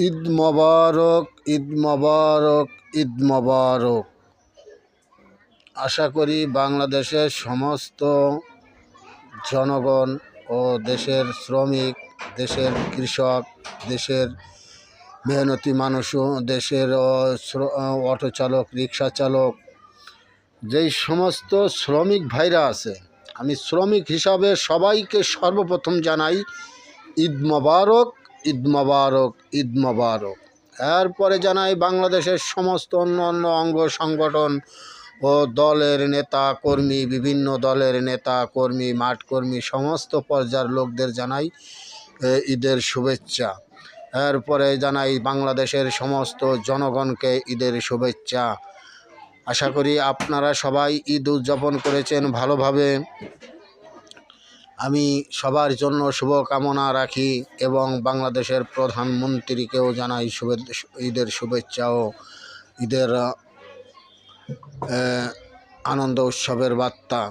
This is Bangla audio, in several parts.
ঈদ মোবারক, ঈদ মোবারক, ঈদ মোবারক। আশা করি বাংলাদেশের সমস্ত জনগণ ও দেশের শ্রমিক, দেশের কৃষক, দেশের মেহনতি মানুষও, দেশের অটো চালক, রিক্সা চালক, যেই সমস্ত শ্রমিক ভাইরা আছে, আমি শ্রমিক হিসাবে সবাইকে সর্বপ্রথম জানাই ঈদ মোবারক, ঈদ মোবারক, ঈদ মোবারক। এরপরে জানাই বাংলাদেশের সমস্ত অন্য অঙ্গ সংগঠন ও দলের নেতা কর্মী, বিভিন্ন দলের নেতা কর্মী, মাঠ কর্মী, সমস্ত পর্যায়ের লোকদের জানাই ঈদের শুভেচ্ছা। এরপরে জানাই বাংলাদেশের সমস্ত জনগণকে ঈদের শুভেচ্ছা। আশা করি আপনারা সবাই ঈদ উদযাপন করেছেন ভালোভাবে। আমি সবার জন্য শুভকামনা রাখি এবং বাংলাদেশের প্রধানমন্ত্রীকেও জানাই ঈদের শুভেচ্ছা ও ঈদের আনন্দ উৎসবের বার্তা।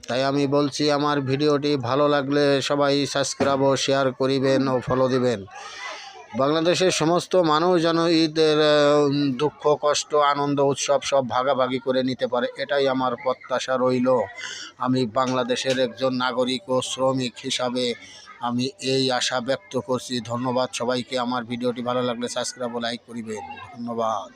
তাই আমি বলছি, আমার ভিডিওটি ভালো লাগলে সবাই সাবস্ক্রাইব ও শেয়ার করিবেন ও ফলো দিবেন। বাংলাদেশের সমস্ত মানুষ যেন ঈদের দুঃখ, কষ্ট, আনন্দ, উৎসব সব ভাগাভাগি করে নিতে পারে, এটাই আমার প্রত্যাশা রইল। আমি বাংলাদেশের একজন নাগরিক ও শ্রমিক হিসাবে আমি এই আশা ব্যক্ত করছি। ধন্যবাদ সবাইকে। আমার ভিডিওটি ভালো লাগলে সাবস্ক্রাইব ও লাইক করিবেন। ধন্যবাদ।